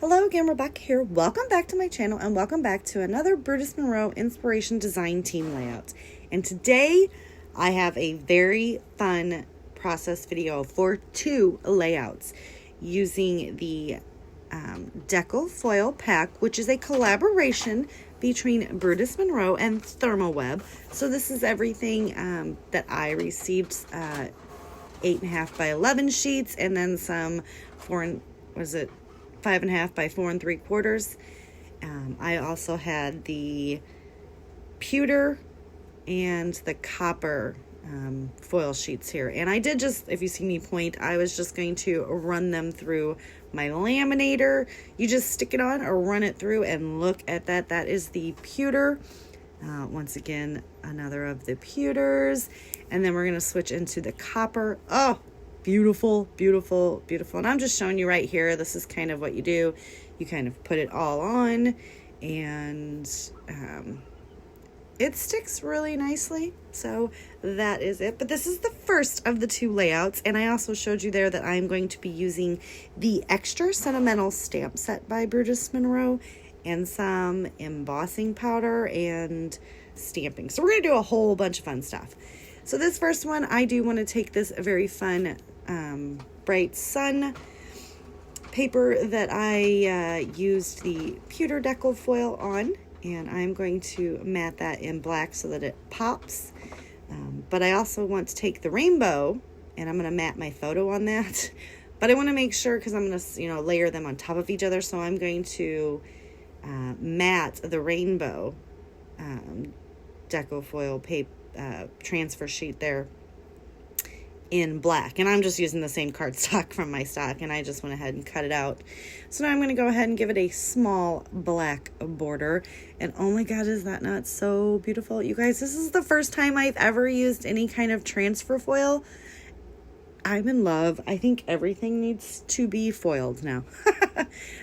Hello again, Rebecca here. Welcome back to my channel and welcome back to another Brutus Monroe Inspiration Design Team Layout. And today I have a very fun process video for two layouts using the Deco foil pack, which is a collaboration between Brutus Monroe and Thermoweb. So this is everything that I received, 8.5 by 11 sheets, and then some 5.5 by 4 3/4. I also had the pewter and the copper foil sheets here. And I did just, if you see me point, I was just going to run them through my laminator. You just stick it on or run it through, and look at that. That is the pewter. Once again, another of the pewters. And then we're going to switch into the copper. Oh, beautiful, beautiful, beautiful. And I'm just showing you right here. This is kind of what you do. You kind of put it all on, and it sticks really nicely. So that is it. But this is the first of the two layouts. And I also showed you there that I'm going to be using the extra sentimental stamp set by Brutus Monroe and some embossing powder and stamping. So we're going to do a whole bunch of fun stuff. So this first one, I do want to take this very fun bright sun paper that I used the pewter Deco foil on, and I'm going to mat that in black so that it pops. But I also want to take the rainbow, and I'm going to mat my photo on that. But I want to make sure, because I'm going to layer them on top of each other, so I'm going to mat the rainbow Deco foil paper transfer sheet there in black. And I'm just using the same cardstock from my stock, and I just went ahead and cut it out. So now I'm going to go ahead and give it a small black border. And oh my god, is that not so beautiful? You guys, this is the first time I've ever used any kind of transfer foil. I'm in love. I think everything needs to be foiled now.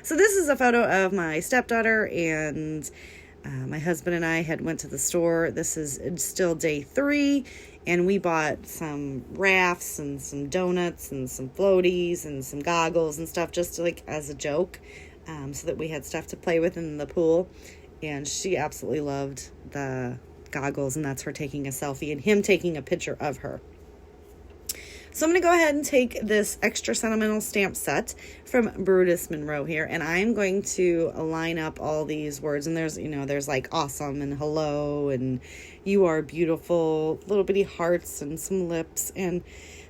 So this is a photo of my stepdaughter, and my husband and I had went to the store. This is still day 3, and we bought some rafts and some donuts and some floaties and some goggles and stuff, just like as a joke, so that we had stuff to play with in the pool. And she absolutely loved the goggles, and that's her taking a selfie and him taking a picture of her. So I'm going to go ahead and take this extra sentimental stamp set from Brutus Monroe here, and I'm going to line up all these words. And there's like awesome and hello and you are beautiful, little bitty hearts and some lips, and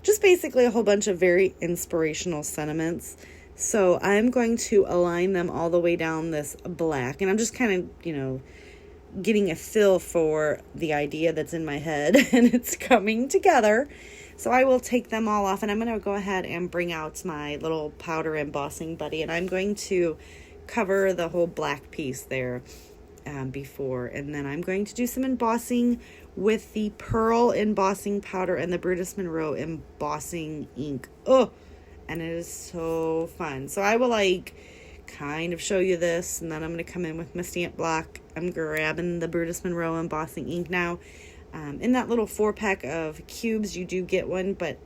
just basically a whole bunch of very inspirational sentiments. So I'm going to align them all the way down this black, and I'm just kind of, getting a feel for the idea that's in my head, and it's coming together. So I will take them all off, and I'm going to go ahead and bring out my little powder embossing buddy, and I'm going to cover the whole black piece there before, and then I'm going to do some embossing with the pearl embossing powder and the Brutus Monroe embossing ink. Oh, and it is so fun. So I will kind of show you this, and then I'm going to come in with my stamp block. I'm grabbing the Brutus Monroe embossing ink now. In that little 4-pack of cubes, you do get one, but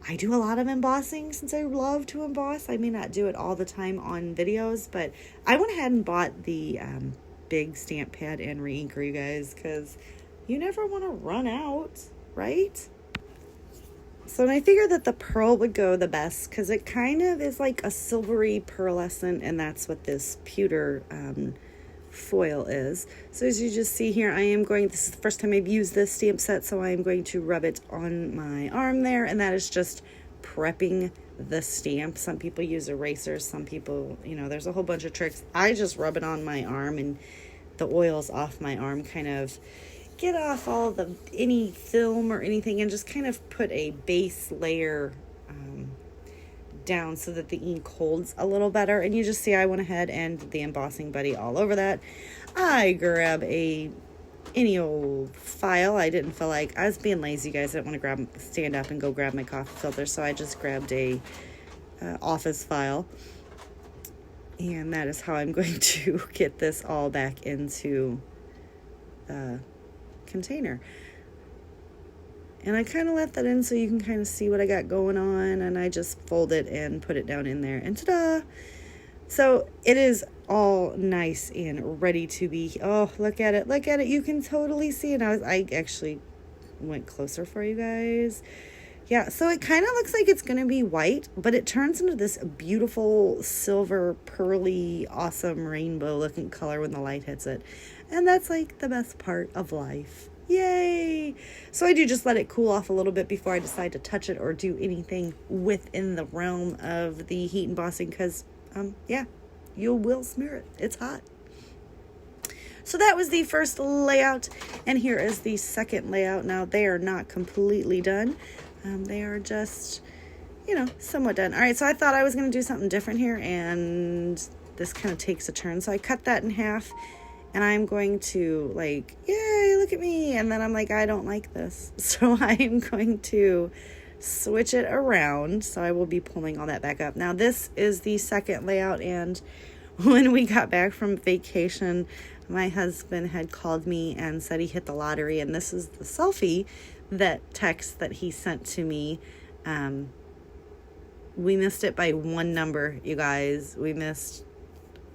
I do a lot of embossing since I love to emboss. I may not do it all the time on videos, but I went ahead and bought the big stamp pad and re-inker, you guys, because you never want to run out, right? So I figured that the pearl would go the best because it kind of is like a silvery pearlescent, and that's what this pewter foil is. So as you just see here, this is the first time I've used this stamp set, so I'm going to rub it on my arm there, and that is just prepping the stamp. Some people use erasers, some people, there's a whole bunch of tricks. I just rub it on my arm, and the oils off my arm kind of get off all any film or anything, and just kind of put a base layer down so that the ink holds a little better. And you just see I went ahead and did the embossing buddy all over that. I grab any old file. I didn't feel like, I was being lazy, guys. I didn't want to stand up and go grab my coffee filter, so I just grabbed a office file, and that is how I'm going to get this all back into the container. And I kind of left that in so you can kind of see what I got going on, and I just fold it and put it down in there, and ta-da! So it is all nice and ready to be. Oh, look at it. Look at it. You can totally see it. I actually went closer for you guys. Yeah, so it kind of looks like it's going to be white, but it turns into this beautiful silver, pearly, awesome rainbow-looking color when the light hits it. And that's like the best part of life. Yay! So I do just let it cool off a little bit before I decide to touch it or do anything within the realm of the heat embossing because, yeah, you will smear it. It's hot. So that was the first layout, and here is the second layout. Now, they are not completely done. They are just, somewhat done. All right, so I thought I was going to do something different here, and this kind of takes a turn. So I cut that in half, and I'm going to, yay, look at me. And then I'm like, I don't like this. So I'm going to switch it around. So I will be pulling all that back up. Now, this is the second layout, and when we got back from vacation, my husband had called me and said he hit the lottery, and this is the selfie text that he sent to me. We missed it by one number, you guys. We missed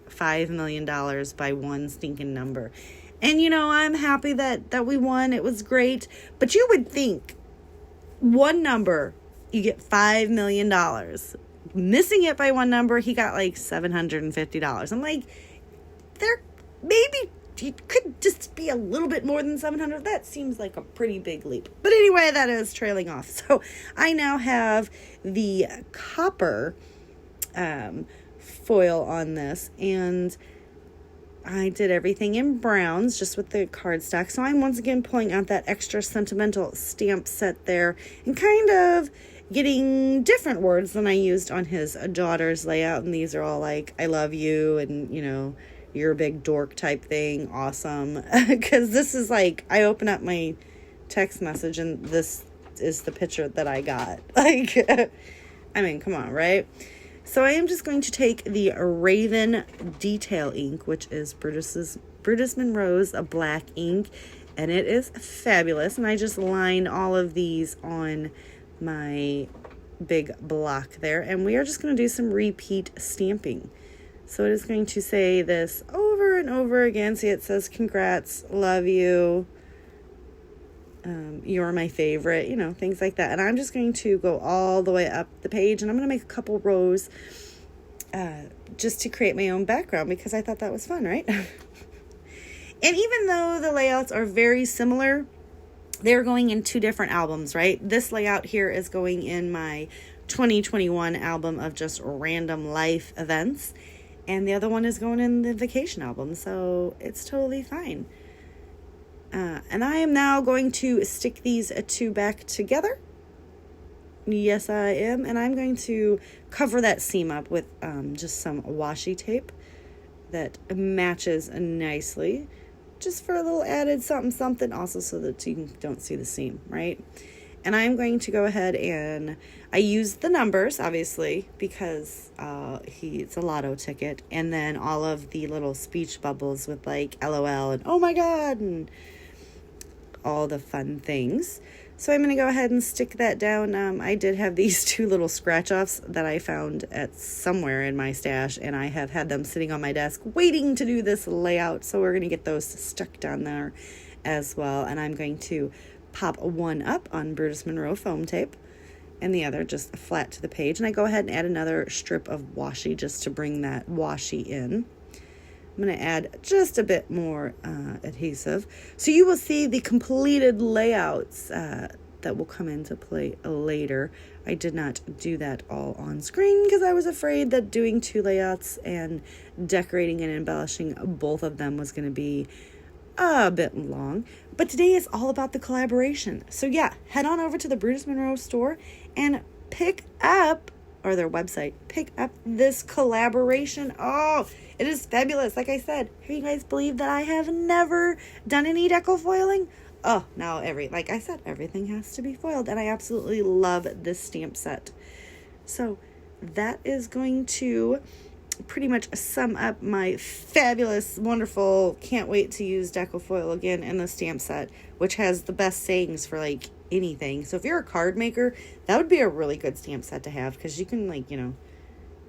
$5 million by one stinking number. And, I'm happy that we won. It was great. But you would think one number, you get $5 million. Missing it by one number, he got like $750. I'm like, maybe it could just be a little bit more than 700. That seems like a pretty big leap. But anyway, that is trailing off. So I now have the copper foil on this, and I did everything in browns just with the cardstock. So I'm once again pulling out that extra sentimental stamp set there and kind of getting different words than I used on his daughter's layout. And these are all like, I love you, and, you're a big dork type thing. Awesome. Because this is like, I open up my text message and this is the picture that I got. Come on, right? So I am just going to take the Raven Detail ink, which is Brutus Monroe's black ink, and it is fabulous. And I just lined all of these on my big block there, and we are just going to do some repeat stamping. So it is going to say this over and over again. See, it says, congrats, love you, you're my favorite, things like that. And I'm just going to go all the way up the page, and I'm going to make a couple rows just to create my own background because I thought that was fun, right? And even though the layouts are very similar, they're going in two different albums, right? This layout here is going in my 2021 album of just random life events, and the other one is going in the vacation album, so it's totally fine. And I am now going to stick these two back together. Yes, I am. And I'm going to cover that seam up with just some washi tape that matches nicely, just for a little added something also so that you don't see the seam, right? And I'm going to go ahead and I use the numbers, obviously, because it's a lotto ticket. And then all of the little speech bubbles with like LOL and oh my God and all the fun things. So I'm going to go ahead and stick that down. I did have these two little scratch-offs that I found at somewhere in my stash, and I have had them sitting on my desk waiting to do this layout. So we're going to get those stuck down there as well. And I'm going to pop one up on Brutus Monroe foam tape and the other just flat to the page. And I go ahead and add another strip of washi just to bring that washi in. I'm going to add just a bit more adhesive. So you will see the completed layouts that will come into play later. I did not do that all on screen because I was afraid that doing two layouts and decorating and embellishing both of them was going to be a bit long. But today is all about the collaboration. So yeah, head on over to the Brutus Monroe store and pick up, or their website, pick up this collaboration. Oh, it is fabulous. Like I said, can you guys believe that I have never done any deco foiling? Oh, now like I said, everything has to be foiled, and I absolutely love this stamp set. So that is going to pretty much sum up my fabulous, wonderful, can't wait to use deco foil again in the stamp set, which has the best sayings for like anything. So if you're a card maker, that would be a really good stamp set to have because you can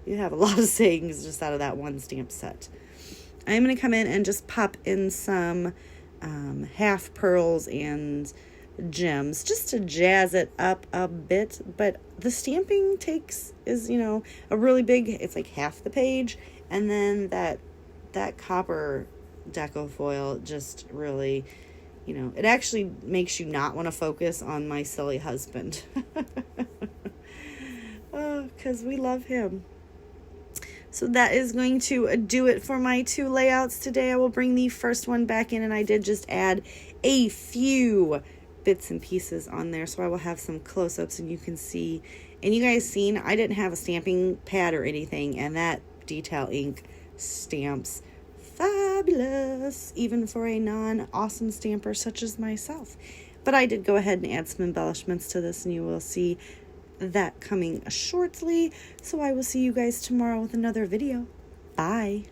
You have a lot of sayings just out of that one stamp set. I'm going to come in and just pop in some half pearls and gems just to jazz it up a bit. But the stamping is a really big, it's like half the page. And then that copper deco foil just really, it actually makes you not want to focus on my silly husband. Oh, because we love him. So that is going to do it for my 2 layouts today. I will bring the first one back in, and I did just add a few bits and pieces on there, so I will have some close-ups and you can see. And you guys seen, I didn't have a stamping pad or anything, and that detail ink stamps fabulous, even for a non-awesome stamper such as myself. But I did go ahead and add some embellishments to this, and you will see that coming shortly. So I will see you guys tomorrow with another video. Bye.